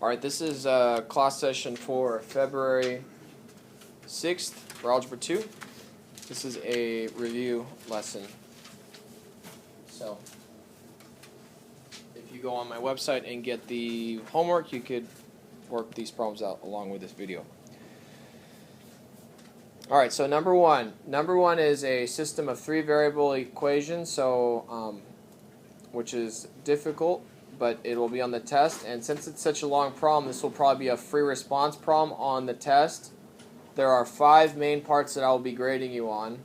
Alright, this is class session for February 6th for Algebra 2. This is a review lesson. So, if you go on my website and get the homework, you could work these problems out along with this video. Alright, so number one. Number one is a system of three variable equations, so which is difficult, but it will be on the test. And since it's such a long problem, this will probably be a free response problem on the test. There are 5 main parts that I will be grading you on.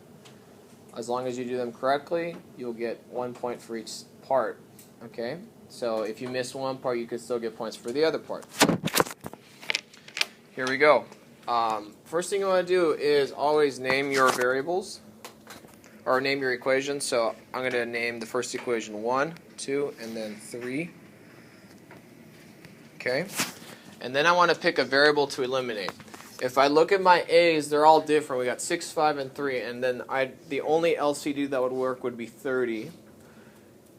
As long as you do them correctly, you'll get 1 point for each part. Okay? So if you miss one part, you could still get points for the other part. Here we go. First thing you want to do is always name your variables, or name your equations. So I'm going to name the first equation 1, 2, and then 3. Okay? And then I want to pick a variable to eliminate. If I look at my A's, they're all different. We got 6, 5, and 3, and then the only LCD that would work would be 30.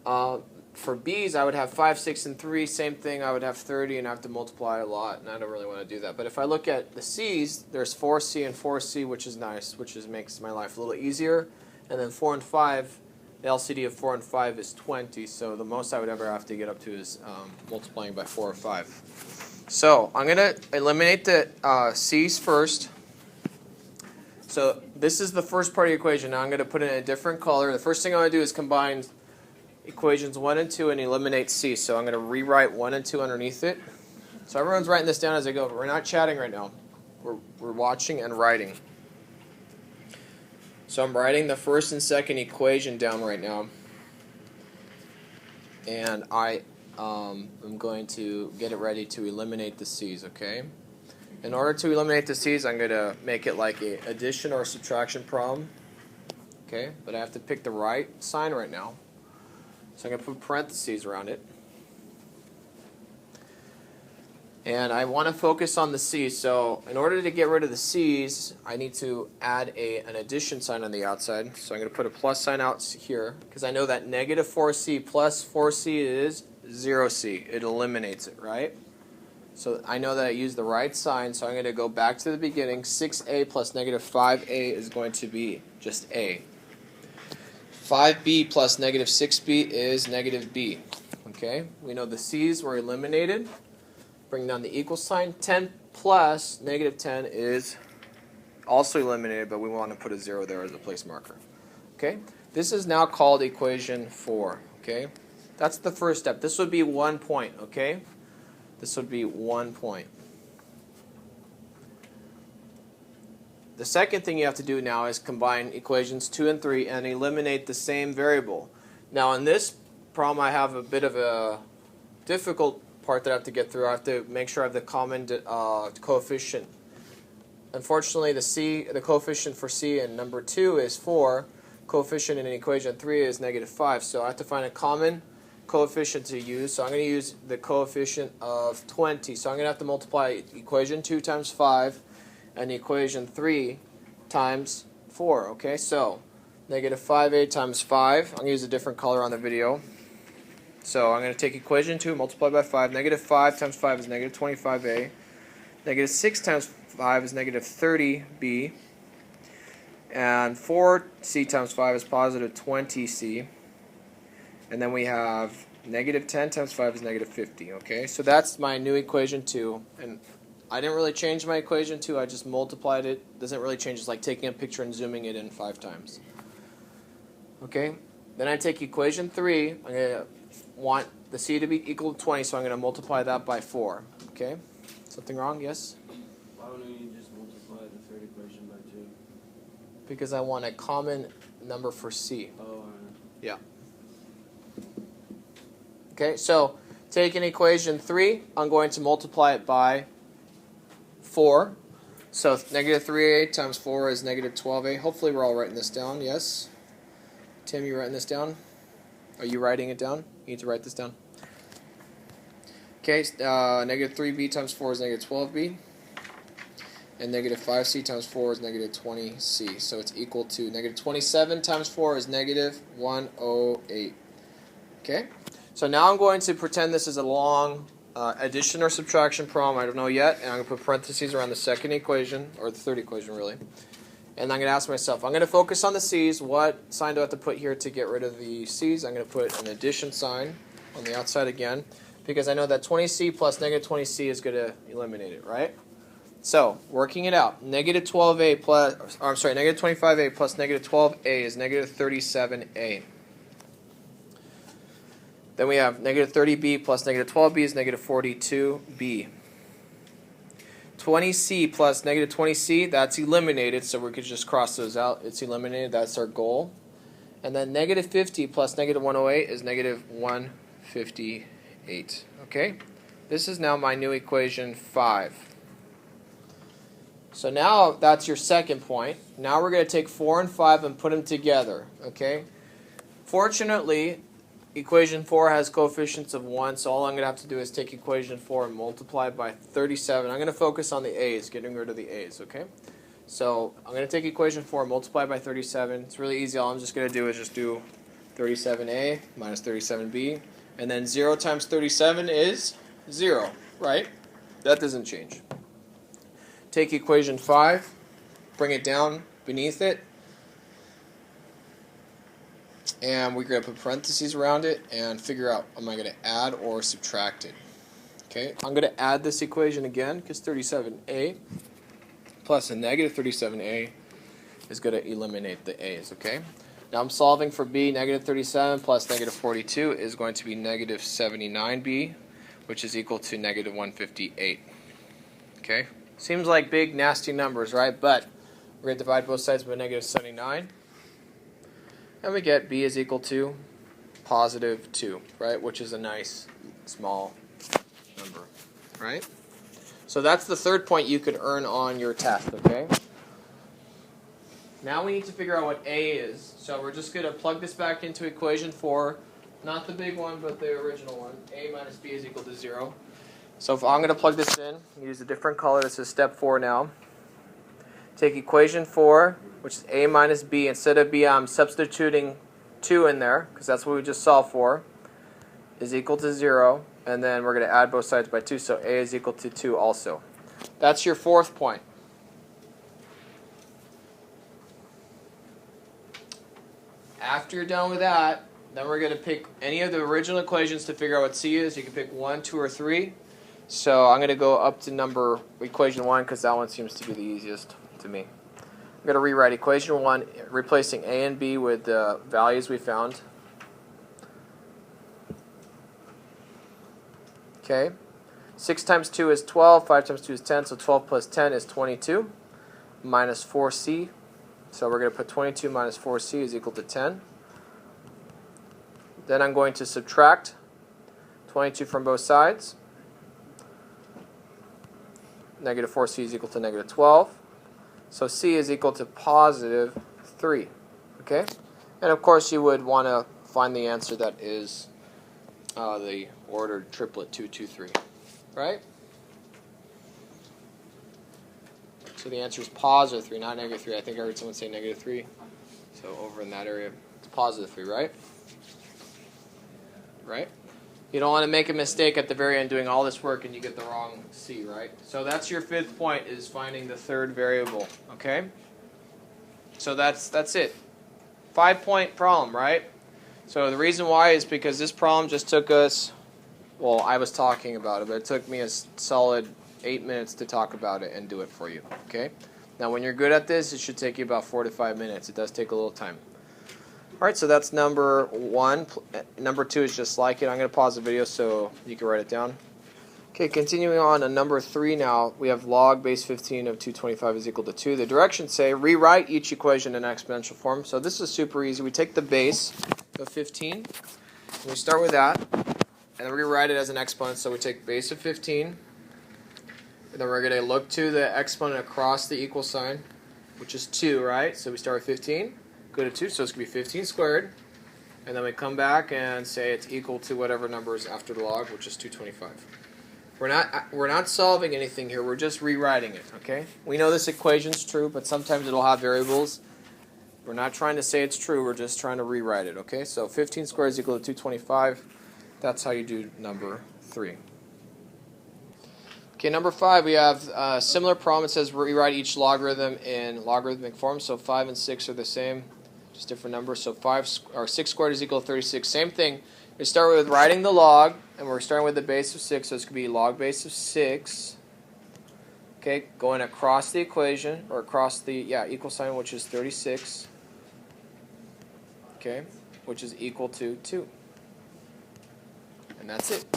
For B's, I would have 5, 6, and 3. Same thing, I would have 30, and I have to multiply a lot, and I don't really want to do that. But if I look at the C's, there's 4C and 4C, which is nice, which makes my life a little easier. And then 4 and 5, the LCD of 4 and 5 is 20, so the most I would ever have to get up to is multiplying by 4 or 5. So I'm going to eliminate the C's first. So this is the first part of the equation. Now I'm going to put it in a different color. The first thing I'm going to do is combine equations 1 and 2 and eliminate C. So I'm going to rewrite 1 and 2 underneath it. So everyone's writing this down as I go, but we're not chatting right now. We're watching and writing. So I'm writing the first and second equation down right now. And I'm going to get it ready to eliminate the C's, okay? In order to eliminate the C's, I'm going to make it like an addition or subtraction problem. Okay, but I have to pick the right sign right now. So I'm going to put parentheses around it. And I want to focus on the C's. So in order to get rid of the C's, I need to add an addition sign on the outside. So I'm going to put a plus sign out here, because I know that negative 4C plus 4C is 0C. It eliminates it, right? So I know that I used the right sign, so I'm going to go back to the beginning. 6A plus negative 5A is going to be just A. 5B plus negative 6B is negative B. Okay, we know the C's were eliminated. Bring down the equal sign. 10 plus negative 10 is also eliminated, but we want to put a 0 there as a place marker. Okay, this is now called equation 4. Okay, that's the first step. This would be 1 point. Okay, this would be 1 point. The second thing you have to do now is combine equations 2 and 3 and eliminate the same variable. Now in this problem I have a bit of a difficult part that I have to get through. I have to make sure I have the common coefficient. Unfortunately, the coefficient for C in number 2 is 4. Coefficient in equation 3 is negative 5. So I have to find a common coefficient to use. So I'm going to use the coefficient of 20. So I'm going to have to multiply equation 2 times 5 and equation 3 times 4. Okay, so negative 5a times 5. I'm going to use a different color on the video. So I'm going to take equation 2, multiply by 5. Negative 5 times 5 is negative 25a. Negative 6 times 5 is negative 30b. And 4c times 5 is positive 20c. And then we have negative 10 times 5 is negative 50. Okay, so that's my new equation 2. And I didn't really change my equation 2, I just multiplied it. Doesn't really change, it's like taking a picture and zooming it in 5 times. Okay, then I take equation 3. I'm going to want the C to be equal to 20, so I'm going to multiply that by 4. Okay? Something wrong? Yes? Why wouldn't you just multiply the third equation by 2? Because I want a common number for C. Oh, yeah. Okay, so taking equation 3, I'm going to multiply it by 4. So negative 3a times 4 is negative 12a. Hopefully we're all writing this down, yes? Tim, you writing this down? Are you writing it down? You need to write this down. Okay, negative 3b times 4 is negative 12b. And negative 5c times 4 is negative 20c. So it's equal to negative 27 times 4 is negative 108. Okay? So now I'm going to pretend this is a long addition or subtraction problem, I don't know yet, and I'm going to put parentheses around the second equation, or the third equation really. And I'm going to ask myself, I'm going to focus on the c's. What sign do I have to put here to get rid of the c's? I'm going to put an addition sign on the outside again, because I know that 20c plus negative 20c is going to eliminate it, right? So, working it out, negative 12a plus, or I'm sorry, negative 25a plus negative 12a is negative 37a. Then we have negative 30b plus negative 12b is negative 42b. 20c plus negative 20c, that's eliminated, so we could just cross those out. It's eliminated, that's our goal. And then negative 50 plus negative 108 is negative 158. Okay? This is now my new equation 5. So now that's your second point. Now we're going to take 4 and 5 and put them together. Okay? Fortunately, equation 4 has coefficients of 1, so all I'm going to have to do is take equation 4 and multiply by 37. I'm going to focus on the a's, getting rid of the a's, okay? So I'm going to take equation 4 and multiply by 37. It's really easy. All I'm just going to do is just do 37a minus 37b. And then 0 times 37 is 0, right? That doesn't change. Take equation 5, bring it down beneath it, and we're going to put parentheses around it and figure out, am I going to add or subtract it? Okay, I'm going to add this equation again, because 37a plus a negative 37a is going to eliminate the a's, okay? Now I'm solving for b. Negative 37 plus negative 42 is going to be negative 79b, which is equal to negative 158. Okay? Seems like big, nasty numbers, right? But we're going to divide both sides by negative 79. And we get b is equal to positive 2, right? Which is a nice, small number, right? So that's the third point you could earn on your test, okay? Now we need to figure out what a is. So we're just going to plug this back into equation 4. Not the big one, but the original one. A minus b is equal to 0. So if I'm going to plug this in, use a different color. This is step 4 now. Take equation 4, which is a minus b. Instead of b, I'm substituting 2 in there, because that's what we just solved for, is equal to 0. And then we're going to add both sides by 2, so a is equal to 2 also. That's your fourth point. After you're done with that, then we're going to pick any of the original equations to figure out what c is. You can pick 1, 2, or 3. So I'm going to go up to equation 1, because that one seems to be the easiest to me. I'm going to rewrite equation 1, replacing a and b with the values we found. Okay. 6 times 2 is 12, 5 times 2 is 10, so 12 plus 10 is 22, minus 4c. So we're going to put 22 minus 4c is equal to 10. Then I'm going to subtract 22 from both sides. Negative 4c is equal to negative 12. So c is equal to positive 3. Okay? And of course you would want to find the answer that is the ordered triplet 2, 2, 3. Right? So the answer is positive 3, not negative 3. I think I heard someone say negative 3. So over in that area, it's positive 3, right? Right? You don't want to make a mistake at the very end doing all this work and you get the wrong c, right? So that's your fifth point, is finding the third variable, okay? So that's it. 5-point problem, right? So the reason why is because this problem just took us, well, I was talking about it, but it took me a solid 8 minutes to talk about it and do it for you, okay? Now when you're good at this, it should take you about 4 to 5 minutes. It does take a little time. Alright, so that's number 1. Number 2 is just like it. I'm going to pause the video so you can write it down. Okay, continuing on to number 3 now, we have log base 15 of 225 is equal to 2. The directions say rewrite each equation in exponential form. So this is super easy. We take the base of 15, and we start with that, and then rewrite it as an exponent. So we take base of 15, and then we're going to look to the exponent across the equal sign, which is 2, right? So we start with 15. Go to 2, so it's going to be 15 squared, and then we come back and say it's equal to whatever number is after the log, which is 225. We're not solving anything here, we're just rewriting it, okay? We know this equation's true, but sometimes it'll have variables. We're not trying to say it's true, we're just trying to rewrite it, okay? So 15 squared is equal to 225. That's how you do number 3. Okay, number 5, we have a similar problem. It says rewrite each logarithm in logarithmic form. So 5 and 6 are the same, just different numbers. So 6 squared is equal to 36. Same thing. We start with writing the log, and we're starting with the base of 6. So it's going to be log base of 6. Okay, going across the equation, or across the equal sign, which is 36. Okay, which is equal to 2. And that's it.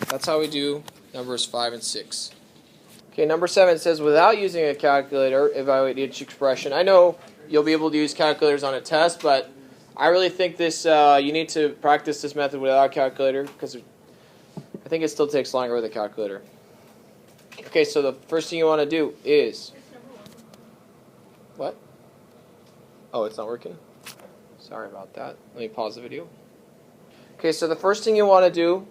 That's how we do numbers 5 and 6. Okay, number 7 says, without using a calculator, evaluate each expression. I know you'll be able to use calculators on a test, but I really think this you need to practice this method without a calculator, because I think it still takes longer with a calculator. Okay, so the first thing you want to do is... What? Oh, it's not working? Sorry about that. Let me pause the video. Okay, so the first thing you want to do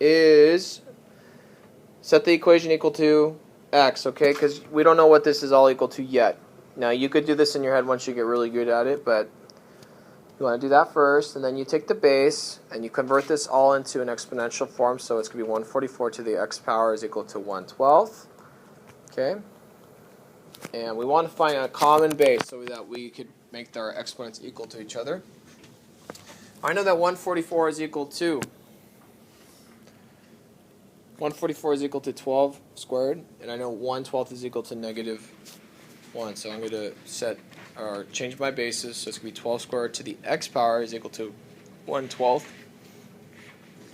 is set the equation equal to x, okay? Because we don't know what this is all equal to yet. Now, you could do this in your head once you get really good at it, but you want to do that first, and then you take the base, and you convert this all into an exponential form, so it's going to be 144 to the x power is equal to 1/12, okay? And we want to find a common base so that we could make our exponents equal to each other. I know that 144 is equal to 12 squared, and I know 1/12 is equal to -1. So I'm going to change my bases. So it's going to be 12 squared to the x power is equal to 1/12,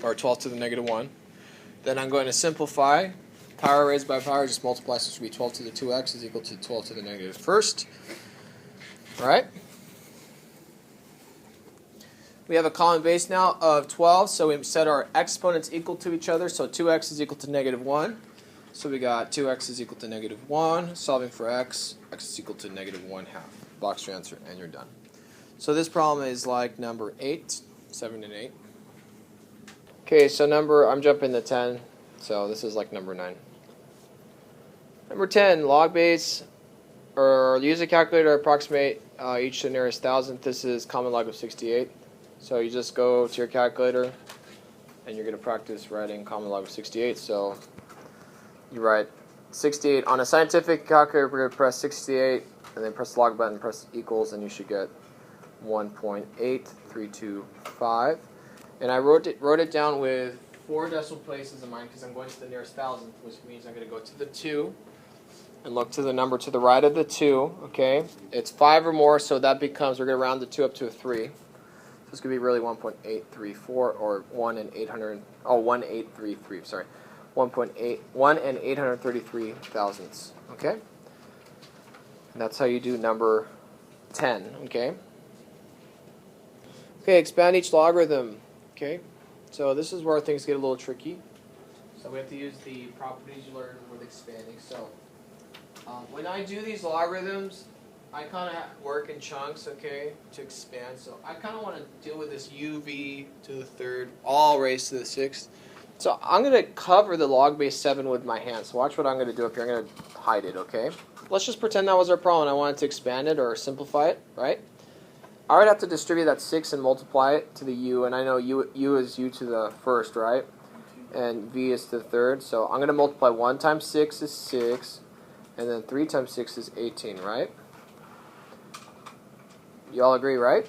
or 12 to the -1. Then I'm going to simplify. Power raised by power just multiply, so it's going to be 12 to the 2x is equal to 12 to the -1st. All right? We have a common base now of 12, so we set our exponents equal to each other. So 2x is equal to -1. So we got 2x is equal to -1. Solving for x is equal to -1/2. Box your answer, and you're done. So this problem is like number 8, 7 and 8. Okay, so I'm jumping to 10, so this is like number 9. Number 10, log base, or use a calculator to approximate each to the nearest thousandth. This is common log of 68. So you just go to your calculator, and you're going to practice writing common log of 68. So you write 68. On a scientific calculator, we're going to press 68, and then press the log button, press equals, and you should get 1.8325. And I wrote it down with 4 decimal places in mind because I'm going to the nearest thousandth, which means I'm going to go to the 2 and look to the number to the right of the 2. Okay, it's 5 or more, so that becomes, we're going to round the 2 up to a 3. So it's going to be really 1.834 or 1.833, sorry. 1 and 833 thousandths, okay? And that's how you do number 10, okay? Okay, expand each logarithm, okay? So this is where things get a little tricky. So we have to use the properties you learned with expanding. So when I do these logarithms, I kind of work in chunks, okay, to expand. So I kind of want to deal with this uv to the 3rd, all raised to the 6th. So I'm going to cover the log base 7 with my hand. So watch what I'm going to do up here. I'm going to hide it, okay? Let's just pretend that was our problem. I wanted to expand it or simplify it, right? I would have to distribute that 6 and multiply it to the u. And I know u is u to the 1st, right? And v is to the 3rd. So I'm going to multiply 1 times 6 is 6. And then 3 times 6 is 18, right? You all agree, right?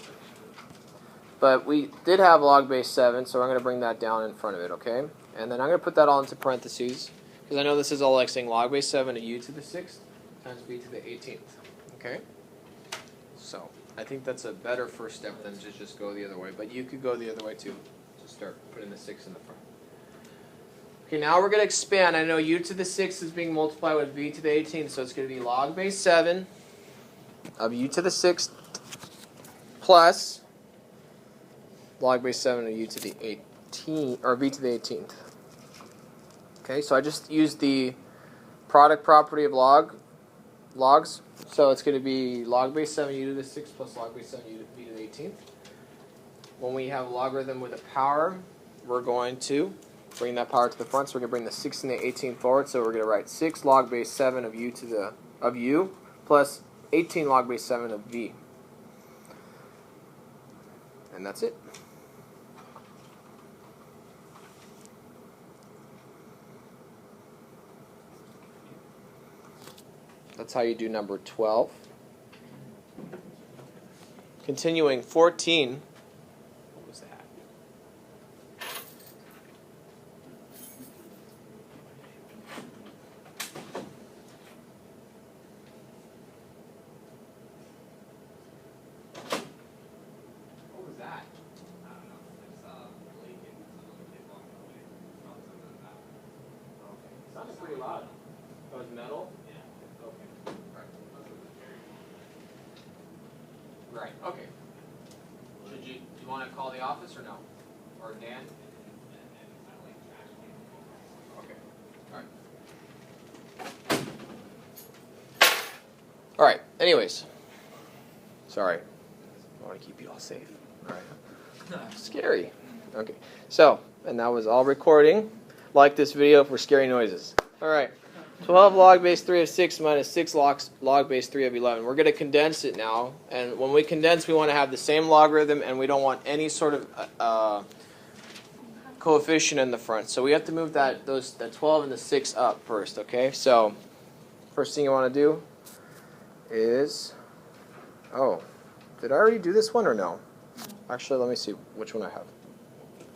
But we did have log base 7, so I'm going to bring that down in front of it, okay? And then I'm going to put that all into parentheses, because I know this is all like saying log base 7 to u to the 6th times b to the 18th, okay? So I think that's a better first step than to just go the other way, but you could go the other way too. Just start putting the 6 in the front. Okay, now we're going to expand. I know u to the 6th is being multiplied with v to the 18th, so it's going to be log base 7 of u to the 6th plus log base 7 of u to the 18th, or v to the 18th. Okay, so I just used the product property of logs. So it's going to be log base 7 u to the 6th plus log base 7 u to v to the 18th. When we have a logarithm with a power, we're going to bring that power to the front. So we're going to bring the 6 and the 18 forward. So we're going to write 6 log base 7 of u plus 18 log base 7 of v. And that's it. That's how you do number 12. Continuing, 14. What was that? What was that? I don't know. It's leaking. Someone kept walking away. Probably something like that. Okay. Sounded pretty loud. Oh, it's metal? Yeah. Okay. That's what the carry on. Right. Okay. Should you? Do you want to call the office or no? Or Dan? And it's kind of like trash can. Okay. All right. Anyways. Sorry. I want to keep you all safe. All right. Scary. Okay. So, and that was all recording. Like this video for scary noises. All right. 12 log base 3 of 6 minus 6 log base 3 of 11. We're going to condense it now. And when we condense, we want to have the same logarithm, and we don't want any sort of coefficient in the front. So we have to move that 12 and the 6 up first, okay? So first thing you want to do is, oh, did I already do this one or no? Actually, let me see which one I have.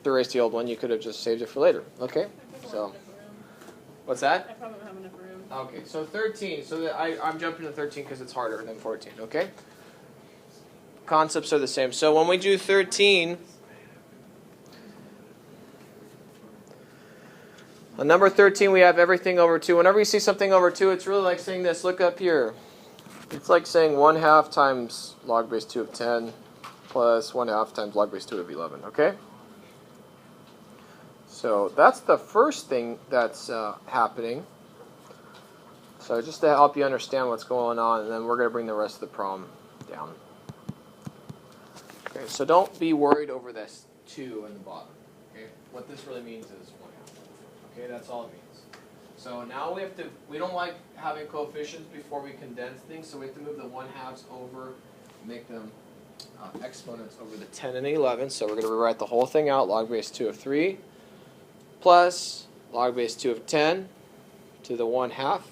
To erase the old one, you could have just saved it for later. Okay, so what's that? I probably don't have enough room. Okay, so 13. So I'm jumping to 13 because it's harder than 14. Okay. Concepts are the same. So when we do 13, on number 13 we have everything over 2. Whenever you see something over 2, it's really like saying this. Look up here. It's like saying 1/2 times log base 2 of 10 plus 1/2 times log base 2 of 11. Okay. So that's the first thing that's happening. So just to help you understand what's going on, and then we're going to bring the rest of the problem down. Okay, so don't be worried over this 2 in the bottom. Okay, what this really means is 1/2. Okay, that's all it means. So now we don't like having coefficients before we condense things, so we have to move the 1/2s over, make them exponents over the 10 and the 11. So we're going to rewrite the whole thing out, log base 2 of 3 plus log base 2 of 10 to the 1/2.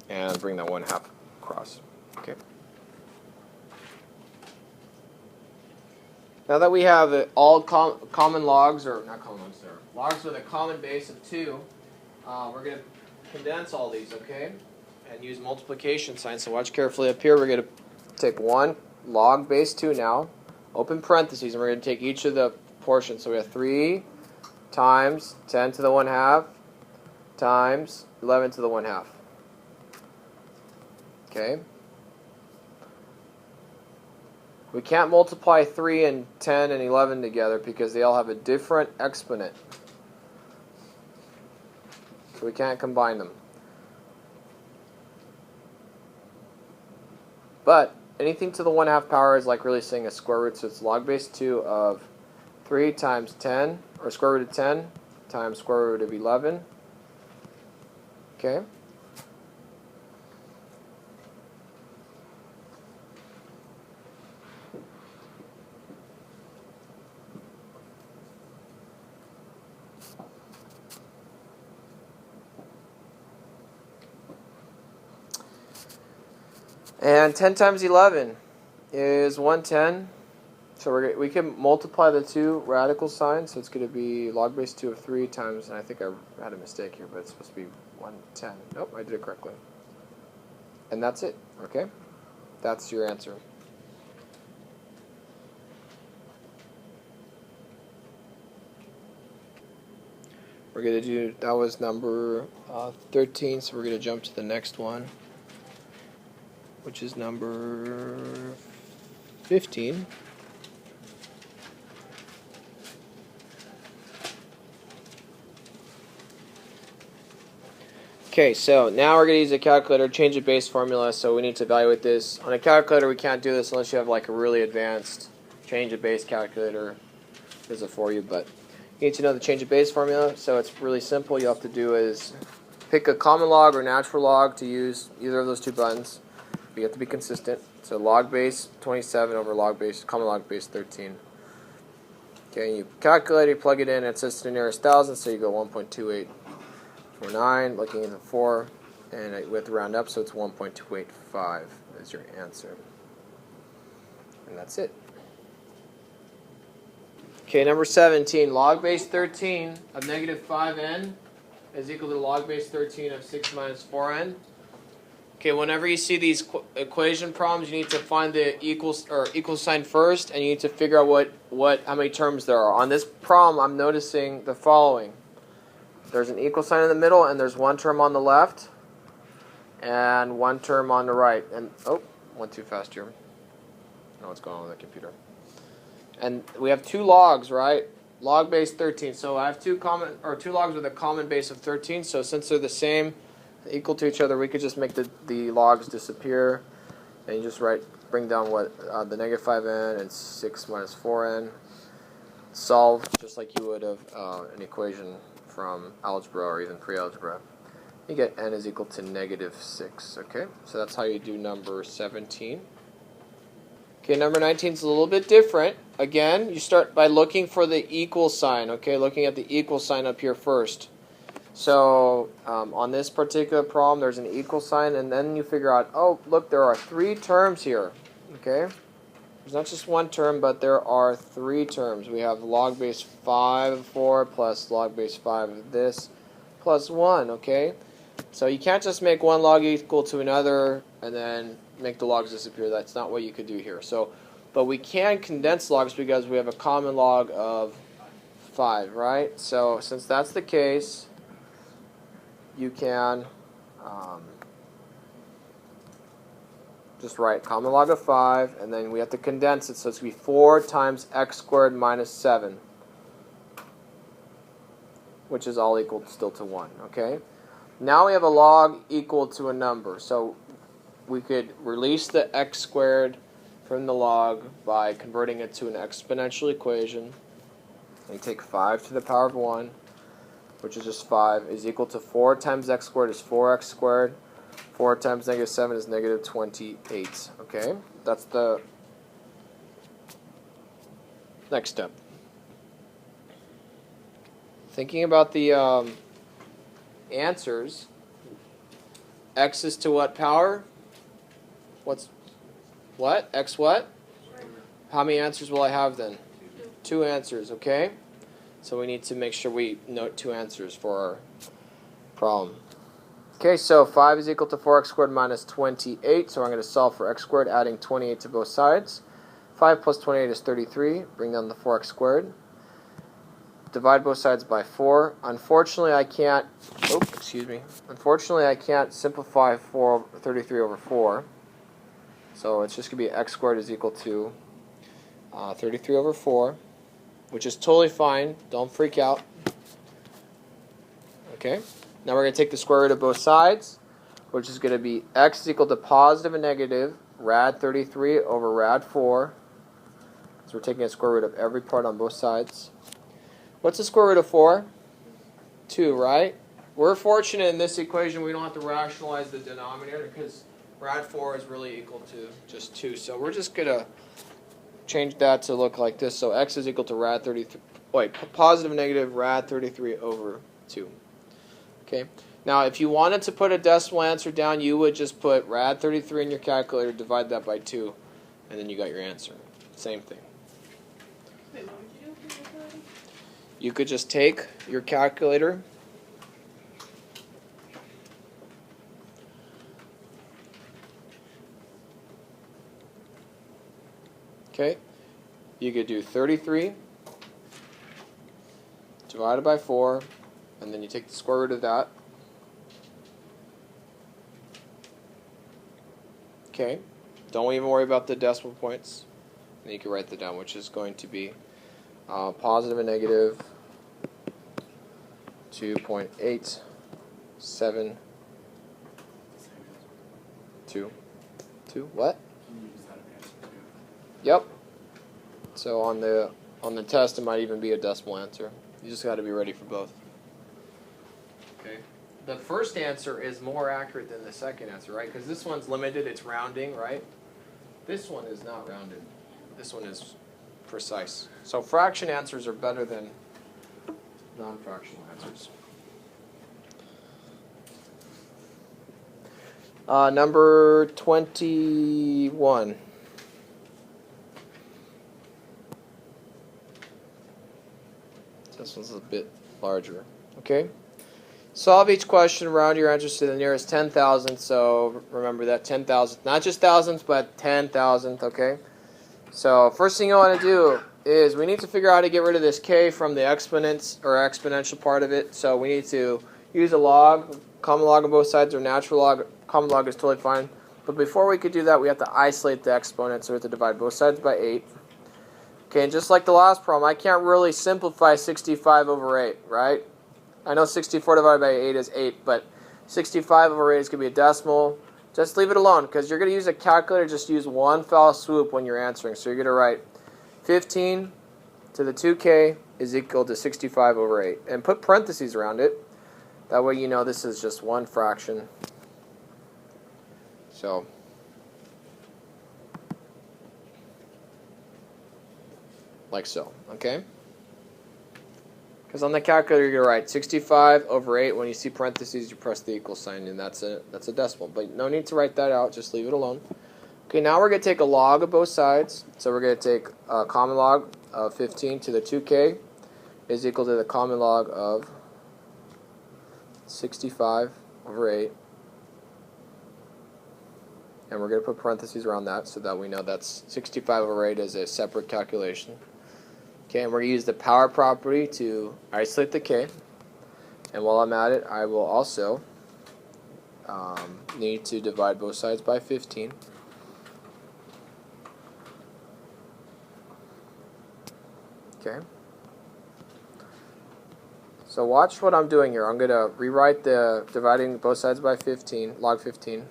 And bring that 1/2 across. Okay. Now that we have all common logs, or not common logs, there logs with a common base of 2, we're going to condense all these, okay, and use multiplication signs. So watch carefully up here. We're going to take 1 log base 2 now, open parentheses, and we're going to take each of the portions. So we have 3 times 10 to the 1/2 times 11 to the 1/2. Okay. We can't multiply 3 and 10 and 11 together because they all have a different exponent. So we can't combine them. But anything to the 1/2 power is like really saying a square root, so it's log base 2 of 3 times 10, or square root of 10 times square root of 11. Okay. And 10 times 11 is 110. So we can multiply the 2 radical signs. So it's going to be log base 2 of 3 times, and I think I had a mistake here, but it's supposed to be 110. Nope, I did it correctly. And that's it, okay? That's your answer. We're going to do, that was number 13, so we're going to jump to the next one, which is number 15. Okay, so now we're going to use a calculator, change the base formula, so we need to evaluate this. On a calculator, we can't do this unless you have like a really advanced change of base calculator. Does it for you, but you need to know the change of base formula, so it's really simple. You have to do is pick a common log or natural log to use either of those two buttons. You have to be consistent. So log base 27 over log base, common log base 13. Okay, you calculate it, plug it in, it says to the nearest thousand, so you go 1.2849, looking at the 4, and we have to round up, so it's 1.285 is your answer. And that's it. Okay, number 17, log base 13 of negative 5n is equal to log base 13 of 6 minus 4n. Okay, whenever you see these equation problems, you need to find the equal sign first, and you need to figure out how many terms there are. On this problem, I'm noticing the following. There's an equal sign in the middle, and there's one term on the left, and one term on the right. And went too fast here. I don't know what's going on with the computer. And we have two logs, right? Log base 13. So I have two logs with a common base of 13. So since they're the same, equal to each other, we could just make the logs disappear, and you just bring down the negative 5n and 6 minus 4n. Solve just like you would have an equation from algebra or even pre-algebra. You get n is equal to negative 6. Okay, so that's how you do number 17. Okay, number 19 is a little bit different. Again, you start by looking for the equal sign. Okay, looking at the equal sign up here first. So on this particular problem, there's an equal sign, and then you figure out, oh, look, there are 3 terms here. Okay, there's not just one term, but there are 3 terms. We have log base 5 of 4 plus log base 5 of this plus 1. Okay, so you can't just make one log equal to another and then make the logs disappear. That's not what you could do here. But we can condense logs because we have a common log of 5, right? So since that's the case, you can just write common log of 5, and then we have to condense it, so it's going to be 4 times x squared minus 7, which is all equal still to 1, okay? Now we have a log equal to a number, so we could release the x squared from the log by converting it to an exponential equation. And you take 5 to the power of 1, which is just 5, is equal to 4 times x squared is 4x squared. 4 times negative 7 is negative 28. Okay? That's the next step. Thinking about the answers, x is to what power? X what? How many answers will I have then? 2 answers, okay? So we need to make sure we note 2 answers for our problem. Okay, so 5 is equal to 4x squared minus 28. So I'm going to solve for x squared, adding 28 to both sides. 5 plus 28 is 33. Bring down the 4x squared. Divide both sides by 4. Unfortunately, I can't. Unfortunately, I can't simplify 33 over 4. So it's just going to be x squared is equal to 33 over 4. Which is totally fine. Don't freak out. Okay. Now we're going to take the square root of both sides, which is going to be x is equal to positive and negative rad 33 over rad 4. So we're taking a square root of every part on both sides. What's the square root of 4? 2, right? We're fortunate in this equation we don't have to rationalize the denominator because rad 4 is really equal to just 2. So we're just going to change that to look like this. So x is equal to rad 33. Positive and negative rad 33 over 2. Okay. Now, if you wanted to put a decimal answer down, you would just put rad 33 in your calculator, divide that by 2, and then you got your answer. Same thing. Wait, what would you do with your calculator? You could just take your calculator, okay, you could do 33 divided by 4, and then you take the square root of that. Okay, don't even worry about the decimal points. And you can write that down, which is going to be positive and negative 2.872. What? Yep. So on the test, it might even be a decimal answer. You just got to be ready for both. Okay. the first answer is more accurate than the second answer, right? Because this one's limited, it's rounding, right? This one is not rounded. This one is precise. So fraction answers are better than non-fractional answers. Number 21. This one's a bit larger. Okay? Solve each question, round your answers to the nearest 10,000th. So remember that 10,000th, not just thousandths, but 10,000th. Okay? So first thing you want to do is we need to figure out how to get rid of this k from the exponents or exponential part of it. So we need to use a log, common log on both sides, or natural log. Common log is totally fine. But before we could do that, we have to isolate the exponent, so we have to divide both sides by 8. Okay, and just like the last problem, I can't really simplify 65 over 8, right? I know 64 divided by 8 is 8, but 65 over 8 is going to be a decimal. Just leave it alone, because you're going to use a calculator. Just use one foul swoop when you're answering. So you're going to write 15 to the 2k is equal to 65 over 8. And put parentheses around it. That way you know this is just one fraction. So, like so, okay? Because on the calculator you're going to write 65 over 8. When you see parentheses, you press the equal sign, and that's a decimal. But no need to write that out. Just leave it alone. Okay, now we're going to take a log of both sides. So we're going to take a common log of 15 to the 2k is equal to the common log of 65 over 8. And we're going to put parentheses around that so that we know that's 65 over 8 is a separate calculation. Okay, and we're going to use the power property to isolate the k. And while I'm at it, I will also need to divide both sides by 15. Okay. So watch what I'm doing here. I'm going to rewrite the dividing both sides by 15, log 15.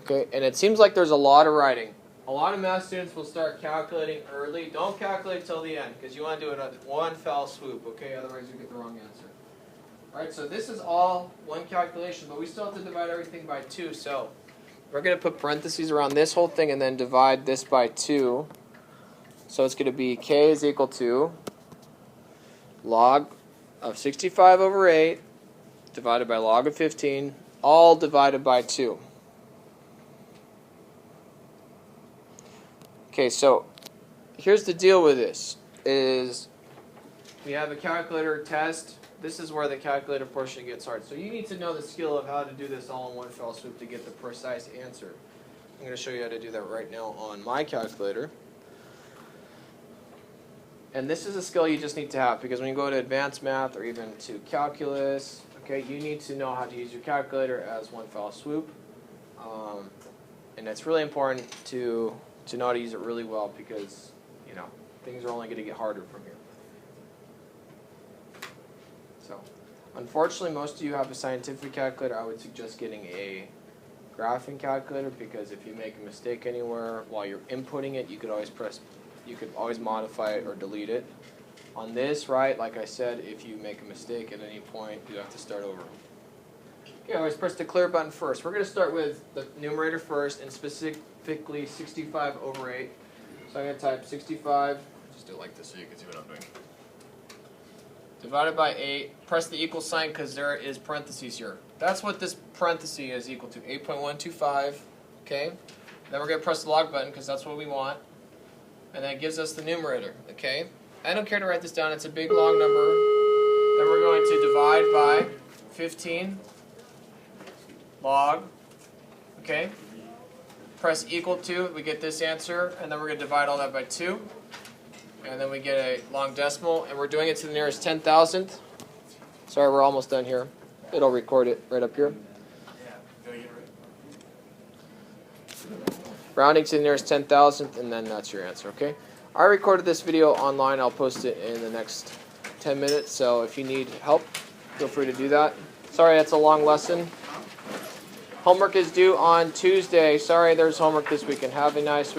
Okay, and it seems like there's a lot of writing. A lot of math students will start calculating early. Don't calculate till the end, because you want to do it at one fell swoop, okay? Otherwise you get the wrong answer. Alright, so this is all one calculation, but we still have to divide everything by 2, so we're going to put parentheses around this whole thing and then divide this by 2. So it's going to be k is equal to log of 65 over 8 divided by log of 15, all divided by 2. Okay, so here's the deal with this, is we have a calculator test. This is where the calculator portion gets hard. So you need to know the skill of how to do this all in one fell swoop to get the precise answer. I'm going to show you how to do that right now on my calculator. And this is a skill you just need to have, because when you go to advanced math or even to calculus, okay, you need to know how to use your calculator as one fell swoop. And it's really important to know how to use it really well, because, you know, things are only going to get harder from here. So, unfortunately, most of you have a scientific calculator. I would suggest getting a graphing calculator, because if you make a mistake anywhere while you're inputting it, you could always modify it or delete it. On this, right, like I said, if you make a mistake at any point, you have to start over. Okay, always press the clear button first. We're going to start with the numerator first, and specifically 65 over 8. So I'm going to type 65, just do it like this so you can see what I'm doing. Divided by 8, press the equal sign because there is parentheses here. That's what this parenthesis is equal to, 8.125, okay? Then we're going to press the log button because that's what we want. And that gives us the numerator, okay? I don't care to write this down, it's a big long number. Then we're going to divide by 15 log, okay? Press equal to, we get this answer, and then we're going to divide all that by 2. And then we get a long decimal, and we're doing it to the nearest 10,000th. Sorry, we're almost done here. It'll record it right up here. Rounding to the nearest 10,000th, and then that's your answer, okay? I recorded this video online. I'll post it in the next 10 minutes, so if you need help, feel free to do that. Sorry, that's a long lesson. Homework is due on Tuesday. Sorry, there's homework this weekend. Have a nice week.